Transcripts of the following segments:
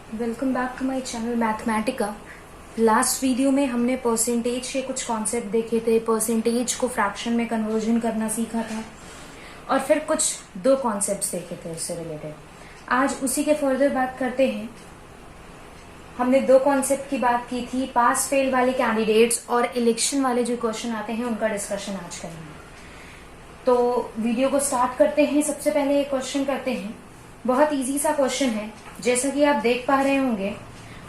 Welcome back to my channel Mathematica. Last video में हमने percentage के कुछ कॉन्सेप्ट देखे थे, परसेंटेज को फ्रैक्शन में कन्वर्जन करना सीखा था और फिर कुछ दो कॉन्सेप्ट्स देखे थे उससे रिलेटेड। आज उसी के फर्दर बात करते हैं। हमने दो कॉन्सेप्ट की बात की थी, पास फेल वाले कैंडिडेट्स और इलेक्शन वाले जो क्वेश्चन आते हैं उनका डिस्कशन आज करेंगे। तो वीडियो को स्टार्ट करते हैं। सबसे पहले एक क्वेश्चन करते हैं, बहुत इजी सा क्वेश्चन है। जैसा कि आप देख पा रहे होंगे,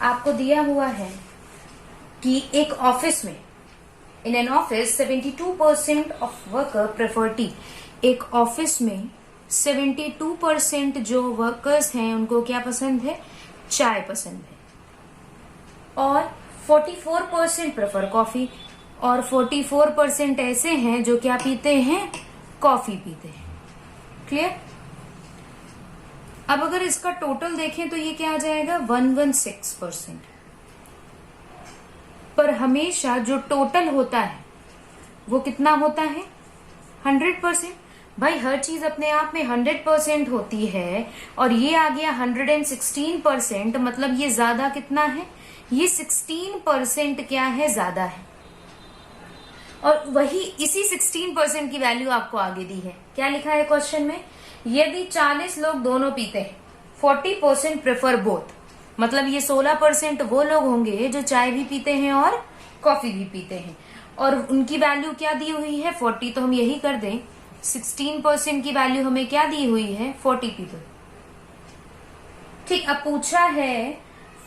आपको दिया हुआ है कि एक ऑफिस में, in an office 72% of worker prefer tea. एक ऑफिस में 72% जो वर्कर्स हैं उनको क्या पसंद है? चाय पसंद है। और 44% प्रेफर कॉफी, और 44% ऐसे हैं जो क्या पीते हैं? कॉफी पीते हैं। क्लियर? अब अगर इसका टोटल देखें तो ये क्या आ जाएगा? 116%। पर हमेशा जो टोटल होता है वो कितना होता है? 100%। भाई हर चीज अपने आप में 100% होती है और ये आ गया 116%, मतलब ये ज्यादा कितना है? ये 16% क्या है? ज्यादा है। और वही इसी 16% की वैल्यू आपको आगे दी है। क्या लिखा है क्वेश्चन में? यदि 40 लोग दोनों पीते हैं, 40% प्रेफर बोथ, मतलब ये 16% वो लोग होंगे जो चाय भी पीते हैं और कॉफी भी पीते हैं, और उनकी वैल्यू क्या दी हुई है? 40। तो हम यही कर दें, 16% की वैल्यू हमें क्या दी हुई है? 40 पीपल। ठीक। अब पूछा है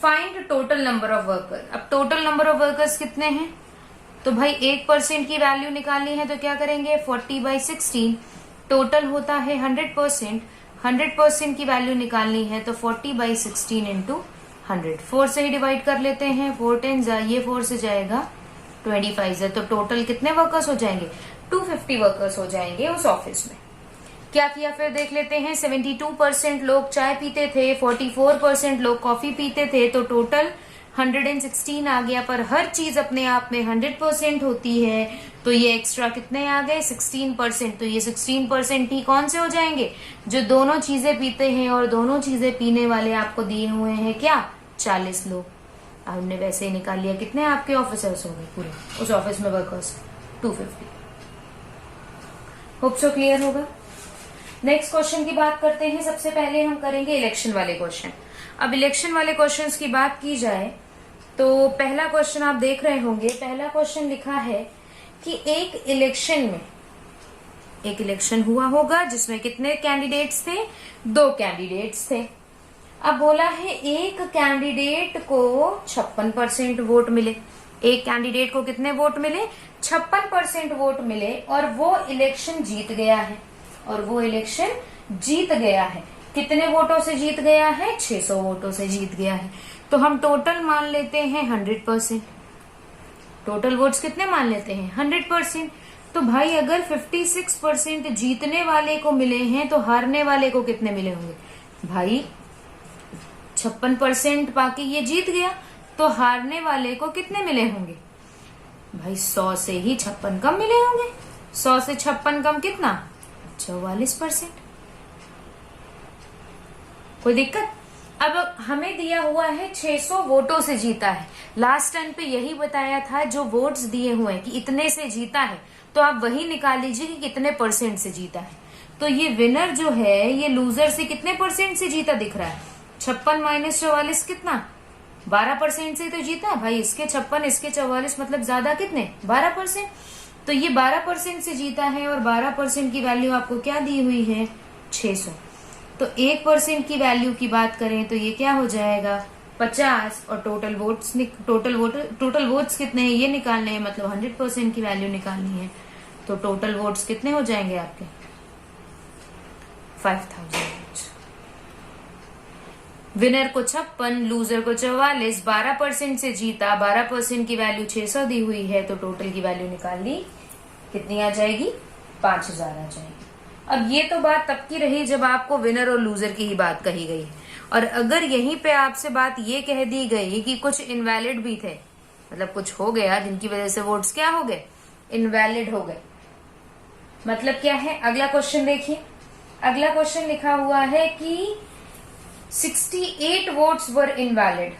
find total number of worker. अब टोटल नंबर ऑफ वर्कर्स कितने हैं? तो भाई 1% की वैल्यू निकालनी है तो क्या करेंगे? 40/16। टोटल होता है 100%। 100% की वैल्यू निकालनी है तो 40/16 इंटू 100। 4 से ही डिवाइड कर लेते हैं। 4 10 ये 4 से जाएगा 25 है। तो टोटल कितने वर्कर्स हो जाएंगे? 250 वर्कर्स हो जाएंगे उस ऑफिस में। क्या किया फिर देख लेते हैं। 72% लोग चाय पीते थे, 44% लोग कॉफी पीते थे, तो टोटल 116 आ गया। पर हर चीज अपने आप में 100% होती है, तो ये एक्स्ट्रा कितने आ गए? 16%। तो ये 16% ही कौन से हो जाएंगे? जो दोनों चीजें पीते हैं, और दोनों चीजें पीने वाले आपको दिए हुए हैं क्या? 40 लोग। हमने वैसे ही निकाल लिया कितने आपके ऑफिसर्स हो गए पूरे उस ऑफिस में वर्कर्स? 250। होप सो क्लियर होगा। नेक्स्ट क्वेश्चन की बात करते हैं। सबसे पहले हम करेंगे इलेक्शन वाले क्वेश्चन। अब इलेक्शन वाले क्वेश्चंस की बात की जाए तो पहला क्वेश्चन आप देख रहे होंगे। पहला क्वेश्चन लिखा है कि एक इलेक्शन हुआ होगा जिसमें कितने कैंडिडेट्स थे? 2 कैंडिडेट्स थे। अब बोला है एक कैंडिडेट को 56% वोट मिले। एक कैंडिडेट को कितने वोट मिले? 56% वोट मिले, और वो इलेक्शन जीत गया है। कितने वोटों से जीत गया है? 600 वोटों से जीत गया है। तो हम टोटल मान लेते हैं 100%। टोटल वोट्स कितने मान लेते हैं? 100%। तो भाई अगर 56% जीतने वाले को मिले हैं तो हारने वाले को कितने मिले होंगे? भाई 56% पाके ये जीत गया, तो हारने वाले को कितने मिले होंगे? भाई 100 से ही 56 कम मिले होंगे। 100 से 56 कम कितना? 44%। कोई दिक्कत? अब हमें दिया हुआ है 600 वोटों से जीता है। लास्ट टाइम पे यही बताया था, जो वोट्स दिए हुए हैं कि इतने से जीता है, तो आप वही निकाल लीजिए कि कितने परसेंट से जीता है। तो ये विनर जो है ये लूजर से कितने परसेंट से जीता दिख रहा है? 56 - 44 कितना? 12% से तो जीता भाई। इसके 56 इसके 44, मतलब ज्यादा कितने? 12%। तो ये 12% से जीता है, और 12% की वैल्यू आपको क्या दी हुई है? 600। तो 1% की वैल्यू की बात करें तो ये क्या हो जाएगा? 50। और टोटल वोट्स कितने हैं ये निकालने हैं, मतलब 100% की वैल्यू निकालनी है। तो टोटल वोट्स कितने हो जाएंगे आपके? 5000। विनर को 56, लूजर को 44, 12% से जीता, 12% की वैल्यू 600 दी हुई है, तो टोटल की वैल्यू निकाल ली, कितनी आ जाएगी? 5000 आ जाएगी। अब ये तो बात तब की रही जब आपको विनर और लूजर की ही बात कही गई है, और अगर यहीं पे आपसे बात ये कह दी गई कि कुछ इनवैलिड भी थे, मतलब कुछ हो गया जिनकी वजह से वोट्स क्या हो गए? इनवैलिड हो गए, मतलब क्या है? अगला क्वेश्चन देखिए। अगला क्वेश्चन लिखा हुआ है कि 68 वोट्स वर इनवैलिड।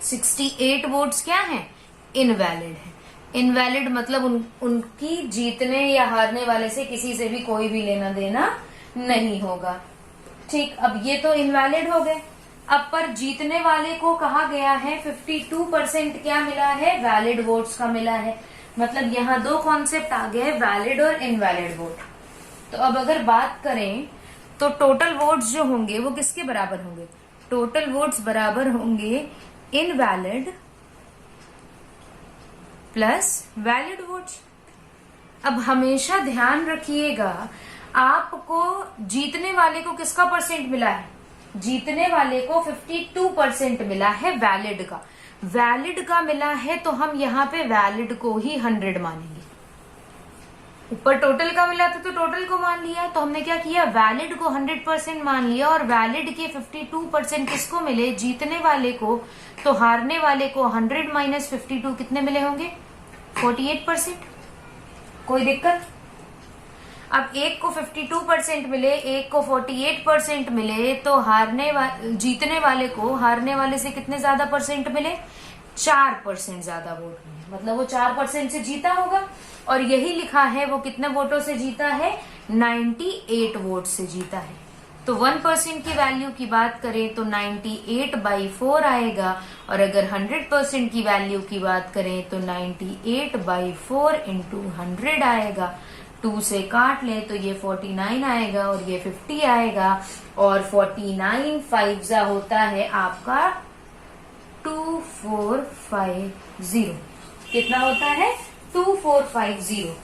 68 वोट्स क्या है? इनवैलिड है। इनवैलिड मतलब उनकी जीतने या हारने वाले से किसी से भी कोई भी लेना देना नहीं होगा। ठीक, अब ये तो इनवैलिड हो गए। अब पर जीतने वाले को कहा गया है 52% क्या मिला है? वैलिड वोट्स का मिला है। मतलब यहाँ दो कॉन्सेप्ट आ गए, वैलिड और इनवैलिड वोट। तो अब अगर बात करें तो टोटल वोट्स जो होंगे वो किसके बराबर होंगे? टोटल वोट्स बराबर होंगे इनवैलिड प्लस वैलिड वोट्स। अब हमेशा ध्यान रखिएगा, आपको जीतने वाले को किसका परसेंट मिला है? जीतने वाले को 52% मिला है वैलिड का। वैलिड का मिला है तो हम यहाँ पे वैलिड को ही 100 मानेंगे। ऊपर टोटल का मिला था तो टोटल को मान लिया, तो हमने क्या किया? वैलिड को 100% मान लिया। और वैलिड के 52% किसको मिले? जीतने वाले को। तो हारने वाले को 100 माइनस 52 कितने मिले होंगे? 48%। कोई दिक्कत? अब एक को 52% मिले, एक को 48% मिले, तो जीतने वाले को हारने वाले से कितने ज्यादा परसेंट मिले? 4% ज्यादा वोट मिले। मतलब वो 4% से जीता होगा। और यही लिखा है वो कितने वोटों से जीता है? 98 वोट से जीता है। तो 1% की वैल्यू की बात करें तो 98/4 आएगा। और अगर 100% की वैल्यू की बात करें तो 98/4 इंटू 100 आएगा। 2 से काट ले तो ये 49 आएगा और ये 50 आएगा। और 49 5 होता है आपका 2450। कितना होता है? 2450।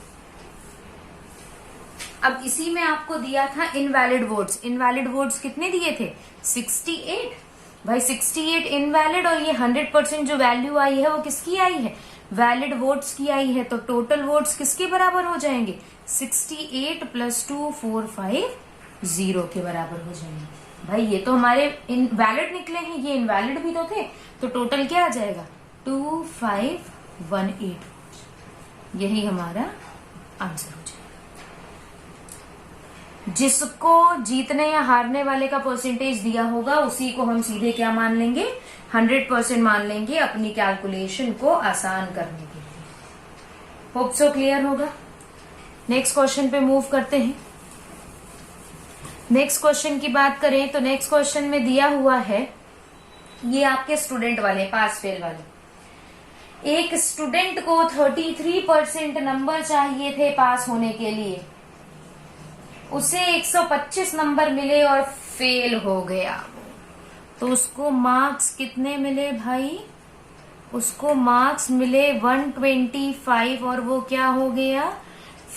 अब इसी में आपको दिया था इनवैलिड वोट्स। इनवैलिड वोट्स कितने दिए थे? 68। भाई 68 इनवैलिड और ये 100% जो वैल्यू आई है वो किसकी आई है? वैलिड वोट्स की आई है। तो टोटल वोट्स किसके बराबर हो जाएंगे? 68 प्लस 2450 के बराबर हो जाएंगे। भाई ये तो हमारे वैलिड निकले हैं, ये इनवैलिड भी तो थे। तो टोटल क्या आ जाएगा? 2518। यही हमारा आंसर हो जाएगा। जिसको जीतने या हारने वाले का परसेंटेज दिया होगा उसी को हम सीधे क्या मान लेंगे? 100% मान लेंगे अपनी कैलकुलेशन को आसान करने के लिए। होप सो क्लियर होगा। नेक्स्ट क्वेश्चन पे मूव करते हैं। नेक्स्ट क्वेश्चन की बात करें तो नेक्स्ट क्वेश्चन में दिया हुआ है, ये आपके स्टूडेंट वाले पास फेल वाले। एक स्टूडेंट को 33% नंबर चाहिए थे पास होने के लिए। उसे 125 नंबर मिले और फेल हो गया। तो उसको मार्क्स कितने मिले भाई? उसको मार्क्स मिले 125 और वो क्या हो गया?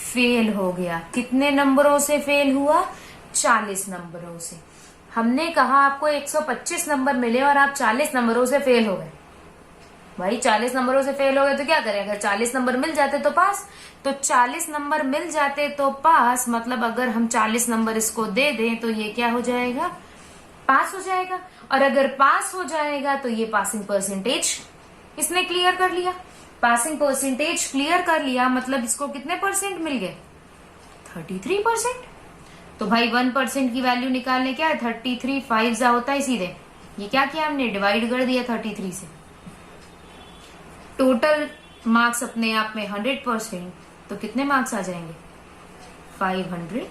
फेल हो गया। कितने नंबरों से फेल हुआ? 40 नंबरों से। हमने कहा आपको 125 नंबर मिले और आप 40 नंबरों से फेल हो गए। भाई 40 नंबरों से फेल हो गए तो क्या करें? अगर 40 नंबर मिल जाते तो पास। तो 40 नंबर मिल जाते तो पास, मतलब अगर हम 40 नंबर इसको दे दें तो ये क्या हो जाएगा? पास हो जाएगा। और अगर पास हो जाएगा तो ये पासिंग परसेंटेज इसने क्लियर कर लिया। पासिंग परसेंटेज क्लियर कर लिया मतलब इसको कितने परसेंट मिल गए? 33%। तो भाई 1% की वैल्यू निकालने क्या है? 33 5 होता है सीधे। ये क्या किया हमने? डिवाइड कर दिया 33 से। टोटल मार्क्स अपने आप में 100%, तो कितने मार्क्स आ जाएंगे? 500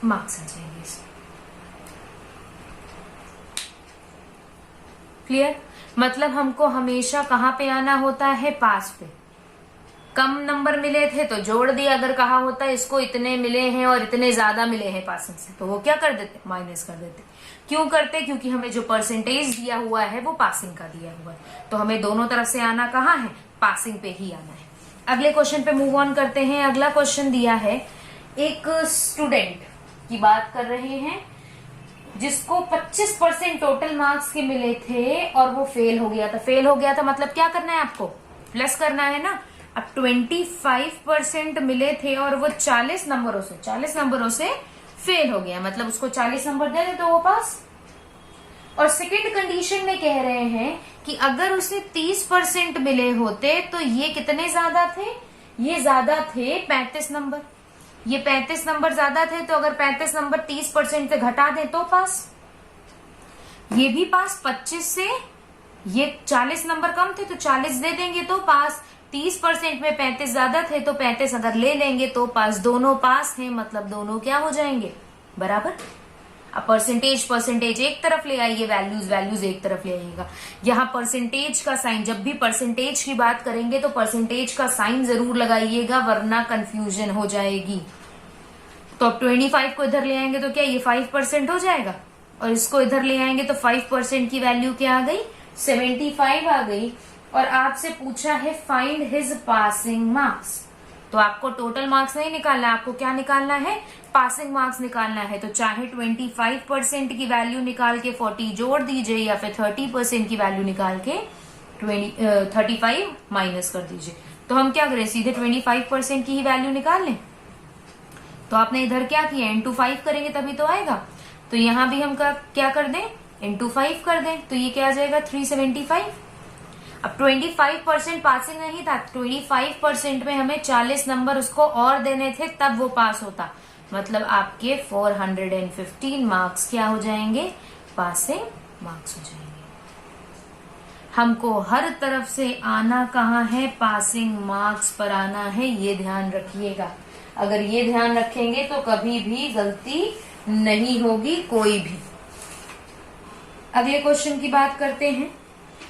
मार्क्स आ जाएंगे इसमें। क्लियर? मतलब हमको हमेशा कहां पे आना होता है? पास पे। कम नंबर मिले थे तो जोड़ दिया। अगर कहा होता है इसको इतने मिले हैं और इतने ज्यादा मिले हैं पासिंग से, तो वो क्या कर देते? माइनस कर देते। क्यों करते? क्योंकि हमें जो परसेंटेज दिया हुआ है वो पासिंग का दिया हुआ है। तो हमें दोनों तरफ से आना कहाँ है? पासिंग पे ही आना है। अगले क्वेश्चन पे मूव ऑन करते हैं। अगला क्वेश्चन दिया है, एक स्टूडेंट की बात कर रहे हैं जिसको 25% टोटल मार्क्स के मिले थे और वो फेल हो गया था। फेल हो गया था मतलब क्या करना है आपको? प्लस करना है ना। अब 25% मिले थे और वो 40 नंबरों से फेल हो गया, मतलब उसको 40 नंबर दे दे तो वो पास। और सेकंड कंडीशन में कह रहे हैं कि अगर उसे 30% मिले होते तो ये कितने ज्यादा थे? ये ज्यादा थे 35 नंबर। ये 35 नंबर ज्यादा थे, तो अगर 35 नंबर 30% से घटा दें तो पास। ये भी पास 25 से, ये 40 नंबर कम थे तो 40 दे देंगे तो पास, 30% में 35 ज्यादा थे तो 35 अगर ले लेंगे तो पास, दोनों पास हैं, मतलब दोनों क्या हो जाएंगे, बराबर। अब परसेंटेज एक तरफ ले आइए, वैल्यूज एक तरफ ले आइएगा। यहाँ परसेंटेज का साइन, जब भी परसेंटेज की बात करेंगे तो परसेंटेज का साइन जरूर लगाइएगा, वरना कंफ्यूजन हो जाएगी। तो अब 25 को इधर ले आएंगे तो क्या ये 5% हो जाएगा, और इसको इधर ले आएंगे तो 5% की वैल्यू क्या आ गई, 75 आ गई। और आपसे पूछा है फाइंड हिज पासिंग मार्क्स, तो आपको टोटल मार्क्स नहीं निकालना, आपको क्या निकालना है, पासिंग मार्क्स निकालना है। तो चाहे 25% की वैल्यू निकाल के 40 जोड़ दीजिए, या फिर 30% की वैल्यू निकाल के 35 माइनस कर दीजिए। तो हम क्या करें, सीधे 25% की ही वैल्यू निकाल लें। तो आपने इधर क्या किया, इंटू 5 करेंगे तभी तो आएगा। तो यहां भी हम क्या कर दें, इंटू 5 कर दें, तो ये क्या आ जाएगा 375। अब 25% पासिंग नहीं था, 25% में हमें 40 नंबर उसको और देने थे तब वो पास होता, मतलब आपके 415 मार्क्स क्या हो जाएंगे, पासिंग मार्क्स हो जाएंगे। हमको हर तरफ से आना कहाँ है, पासिंग मार्क्स पर आना है, ये ध्यान रखिएगा। अगर ये ध्यान रखेंगे तो कभी भी गलती नहीं होगी कोई भी। अगले क्वेश्चन की बात करते हैं।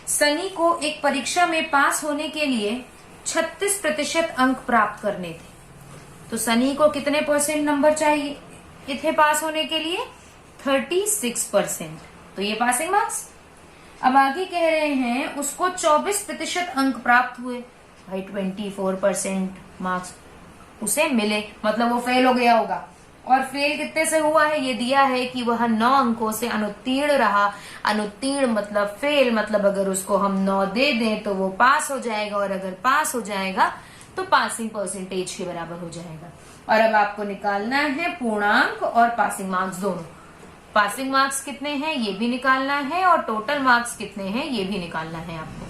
सनी को एक परीक्षा में पास होने के लिए 36% अंक प्राप्त करने थे। तो सनी को कितने % नंबर चाहिए थे पास होने के लिए, 36%। तो ये पासिंग मार्क्स। अब आगे कह रहे हैं उसको 24% अंक प्राप्त हुए, भाई 24% मार्क्स उसे मिले, मतलब वो फेल हो गया होगा। और फेल कितने से हुआ है, ये दिया है कि वह 9 अंकों से अनुत्तीर्ण रहा। अनुत्तीर्ण मतलब फेल, मतलब अगर उसको हम 9 दे दें तो वो पास हो जाएगा, और अगर पास हो जाएगा तो पासिंग परसेंटेज के बराबर हो जाएगा। और अब आपको निकालना है पूर्णांक और पासिंग मार्क्स दोनों। पासिंग मार्क्स कितने हैं ये भी निकालना है, और टोटल मार्क्स कितने हैं ये भी निकालना है आपको।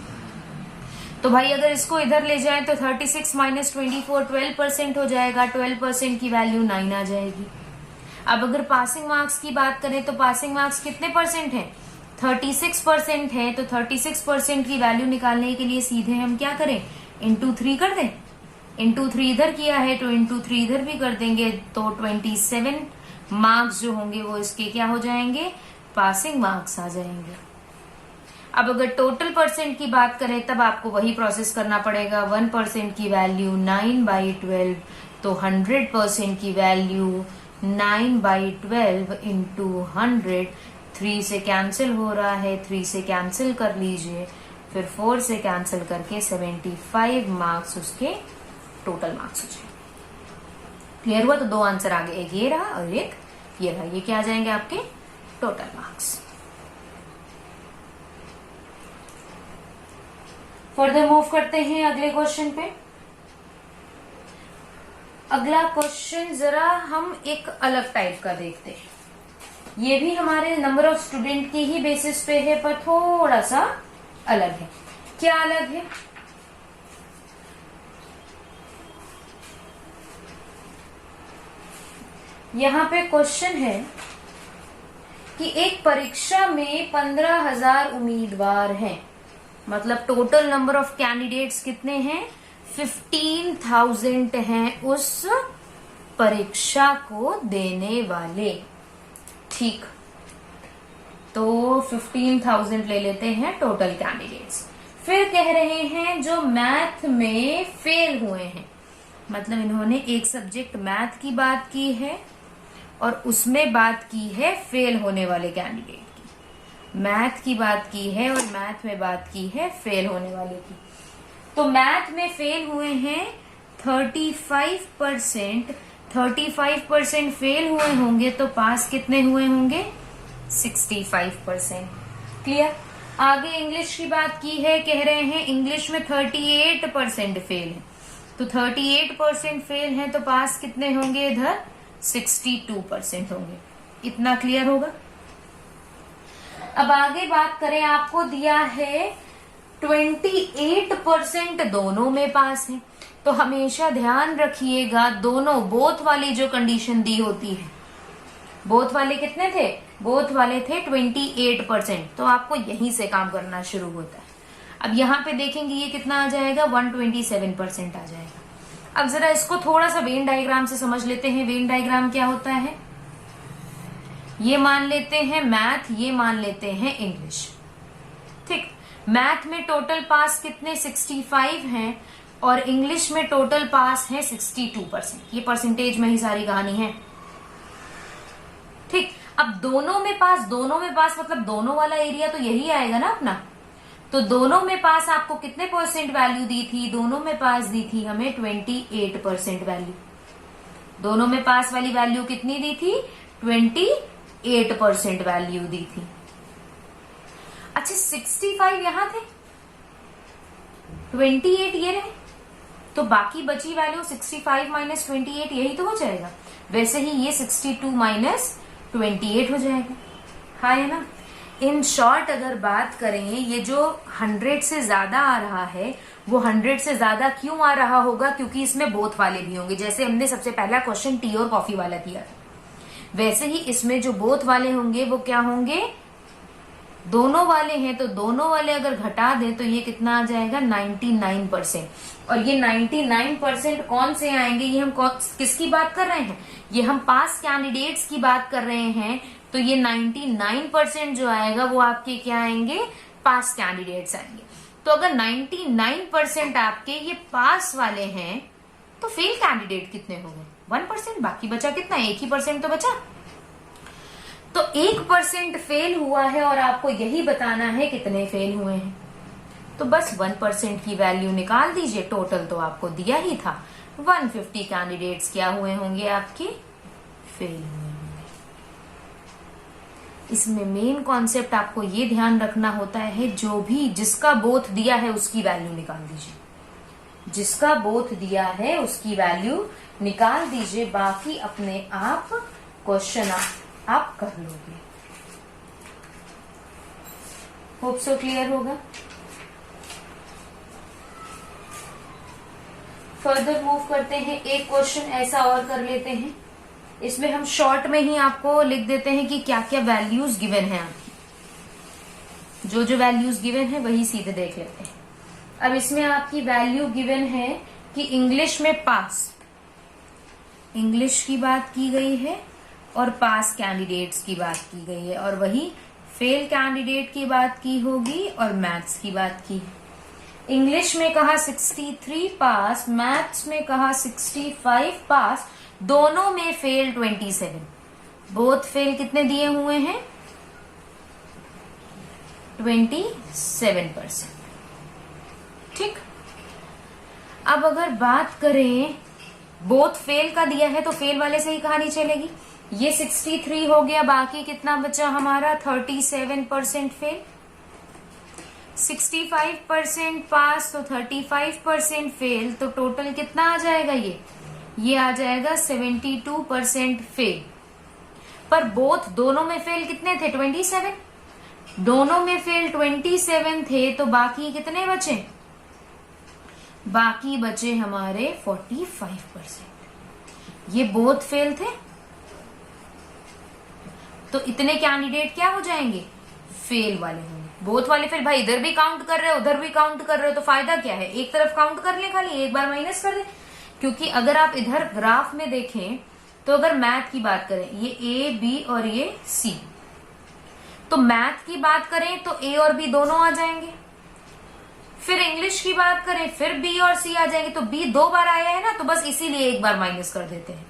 तो भाई अगर इसको इधर ले जाएं तो 36 माइनस 24 12% हो जाएगा, 12% की वैल्यू 9 आ जाएगी। अब अगर पासिंग मार्क्स की बात करें तो पासिंग मार्क्स कितने % है, 36% है। तो 36% की वैल्यू निकालने के लिए सीधे हम क्या करें, इंटू 3 कर दें। इंटू 3 इधर किया है तो इंटू 3 इधर भी कर देंगे, तो 27 मार्क्स जो होंगे वो इसके क्या हो जाएंगे, पासिंग मार्क्स आ जाएंगे। अब अगर टोटल % की बात करें तब आपको वही प्रोसेस करना पड़ेगा। 1% की वैल्यू 9/12, तो 100% की वैल्यू 9/12 इंटू 100। 3 से कैंसिल हो रहा है, 3 से कैंसिल कर लीजिए, फिर 4 से कैंसिल करके 75 मार्क्स उसके टोटल मार्क्स हो जाए। क्लियर हुआ? तो 2 आंसर आगे, एक ये रहा और एक ये रहा। ये क्या आ जाएंगे आपके टोटल मार्क्स। फर्दर मूव करते हैं अगले क्वेश्चन पे। अगला क्वेश्चन जरा हम एक अलग टाइप का देखते हैं। ये भी हमारे नंबर ऑफ स्टूडेंट की ही बेसिस पे है, पर थोड़ा सा अलग है। क्या अलग है? यहां पे क्वेश्चन है कि एक परीक्षा में 15,000 उम्मीदवार हैं, मतलब टोटल नंबर ऑफ कैंडिडेट्स कितने हैं, 15,000 हैं उस परीक्षा को देने वाले। ठीक, तो 15,000 ले लेते हैं टोटल कैंडिडेट्स। फिर कह रहे हैं जो मैथ में फेल हुए हैं, मतलब इन्होंने एक सब्जेक्ट मैथ की बात की है और उसमें बात की है फेल होने वाले कैंडिडेट की। मैथ की बात की है और मैथ में बात की है फेल होने वाले की। तो मैथ में फेल हुए हैं 35%, 35% फेल हुए होंगे तो पास कितने हुए होंगे, 65%। क्लियर? आगे इंग्लिश की बात की है, कह रहे हैं इंग्लिश में 38% फेल है, तो 38% फेल है तो पास कितने होंगे, इधर 62% होंगे। इतना क्लियर होगा? अब आगे बात करें, आपको दिया है 28% दोनों में पास है, तो हमेशा ध्यान रखिएगा दोनों बोथ वाली जो कंडीशन दी होती है, बोथ वाले कितने थे? बोथ वाले थे 28%। तो आपको यहीं से काम करना शुरू होता है। अब यहाँ पे देखेंगे ये कितना आ जाएगा, 127% आ जाएगा। अब जरा इसको थोड़ा सा वेन डायग्राम से समझ लेते हैं। वेन डायग्राम क्या होता है? ये मान लेते हैं मैथ, ये मान लेते हैं इंग्लिश। ठीक, मैथ में टोटल पास कितने 65 हैं और इंग्लिश में टोटल पास है 62%। ये परसेंटेज में ही सारी कहानी है। ठीक, अब दोनों में पास मतलब दोनों वाला एरिया तो यही आएगा ना अपना। तो दोनों में पास आपको कितने परसेंट वैल्यू दी थी? दोनों में पास दी थी हमें 28% वैल्यू। दोनों में पास वाली वैल्यू कितनी दी थी? 28% वैल्यू दी थी। अच्छा 65 यहां थे, 28 ये रहे, तो बाकी बची वैल्यू 65 माइनस 28 यही तो हो जाएगा। वैसे ही ये 62 माइनस 28 हो जाएगा। हाँ है ना। इन शॉर्ट अगर बात करें, ये जो 100 से ज्यादा आ रहा है वो 100 से ज्यादा क्यों आ रहा होगा? क्योंकि इसमें बोथ वाले भी होंगे। जैसे हमने सबसे पहला क्वेश्चन टी और कॉफी वाला दिया था, वैसे ही इसमें जो बोथ वाले होंगे वो क्या होंगे? दोनों वाले हैं। तो दोनों वाले अगर घटा दें तो ये कितना आ जाएगा? 99%। और ये 99% कौन से आएंगे? ये हम किसकी बात कर रहे हैं? ये हम पास कैंडिडेट्स की बात कर रहे हैं। तो ये 99% जो आएगा वो आपके क्या आएंगे? पास कैंडिडेट्स आएंगे। तो अगर 99% आपके ये पास वाले हैं तो फेल कैंडिडेट कितने हो गए? 1%। बाकी बचा कितना? 1% तो बचा। तो 1% फेल हुआ है और आपको यही बताना है कितने फेल हुए हैं। तो बस 1% की वैल्यू निकाल दीजिए। टोटल तो आपको दिया ही था, 150 कैंडिडेट्स क्या हुए होंगे? आपके फेल हुए होंगे। इसमें मेन कॉन्सेप्ट आपको ये ध्यान रखना होता है, जो भी जिसका बोथ दिया है उसकी वैल्यू निकाल दीजिए। जिसका बोथ दिया है उसकी वैल्यू निकाल दीजिए। बाकी अपने आप क्वेश्चन आप कर लोगे। होप सो क्लियर होगा। फर्दर मूव करते हैं। एक क्वेश्चन ऐसा और कर लेते हैं। इसमें हम शॉर्ट में ही आपको लिख देते हैं कि क्या क्या वैल्यूज गिवन है आपकी। जो जो वैल्यूज गिवन है वही सीधे देख लेते हैं। अब इसमें आपकी वैल्यू गिवन है कि इंग्लिश में पास, इंग्लिश की बात की गई है और पास कैंडिडेट्स की बात की गई है, और वही फेल कैंडिडेट की बात की होगी और मैथ्स की बात की है। इंग्लिश में कहा 63 पास, मैथ्स में कहा 65 पास, दोनों में फेल 27। बोथ फेल कितने दिए हुए हैं? 27%। ठीक, अब अगर बात करें बोथ फेल का दिया है तो फेल वाले से ही कहानी चलेगी। ये 63 हो गया, बाकी कितना बचा हमारा? 37% फेल। 65% पास तो 35% फेल, तो टोटल कितना आ जाएगा? ये आ जाएगा 72% फेल। पर बोथ दोनों में फेल कितने थे? 27। दोनों में फेल 27 थे, तो बाकी कितने बचे? बाकी बचे हमारे 45%। ये बोथ फेल थे, तो इतने कैंडिडेट क्या हो जाएंगे? फेल वाले होंगे। बोथ वाले फेल, भाई इधर भी काउंट कर रहे हो उधर भी काउंट कर रहे हो, तो फायदा क्या है? एक तरफ काउंट कर ले, खाली एक बार माइनस कर दे। क्योंकि अगर आप इधर ग्राफ में देखें तो अगर मैथ की बात करें, ये ए बी और ये सी, तो मैथ की बात करें तो ए और बी दोनों आ जाएंगे। फिर इंग्लिश की बात करें फिर बी और सी आ जाएंगे। तो बी 2 बार आया है ना, तो बस इसीलिए एक बार माइनस कर देते हैं।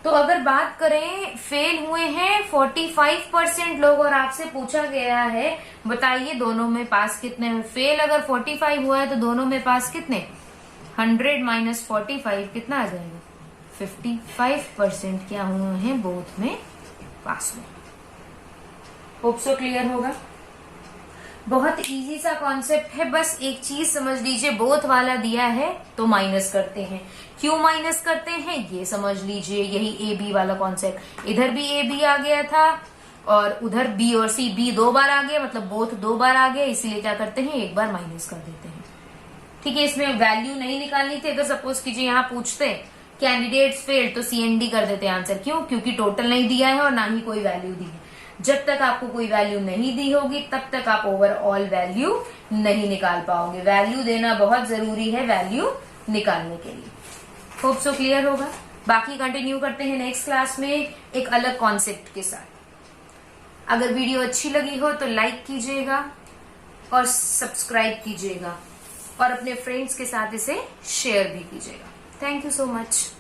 तो अगर बात करें फेल हुए हैं 45% लोग, और आपसे पूछा गया है बताइए दोनों में पास कितने हैं। फेल अगर 45 हुआ है तो दोनों में पास कितने? 100 माइनस 45 कितना आ जाएगा? 55% क्या हुए हैं बोथ में पास हुए। होप सो क्लियर होगा। बहुत इजी सा कॉन्सेप्ट है, बस एक चीज समझ लीजिए, बोथ वाला दिया है तो माइनस करते हैं। क्यों माइनस करते हैं ये समझ लीजिए, यही ए बी वाला कॉन्सेप्ट। इधर भी ए बी आ गया था और उधर बी और सी, बी 2 बार आ गया, मतलब बोथ 2 बार आ गया, इसीलिए क्या करते हैं? एक बार माइनस कर देते हैं। ठीक है, इसमें वैल्यू नहीं निकालनी थी। अगर सपोज कीजिए यहाँ पूछते कैंडिडेट्स फेल्ड तो CND कर देते हैं आंसर। क्यों? क्योंकि टोटल नहीं दिया है और ना ही कोई वैल्यू दी है। जब तक आपको कोई वैल्यू नहीं दी होगी तब तक आप ओवरऑल वैल्यू नहीं निकाल पाओगे। वैल्यू देना बहुत जरूरी है वैल्यू निकालने के लिए। होप सो क्लियर होगा। बाकी कंटिन्यू करते हैं नेक्स्ट क्लास में एक अलग कॉन्सेप्ट के साथ। अगर वीडियो अच्छी लगी हो तो लाइक कीजिएगा और सब्सक्राइब कीजिएगा और अपने फ्रेंड्स के साथ इसे शेयर भी कीजिएगा। Thank you so much.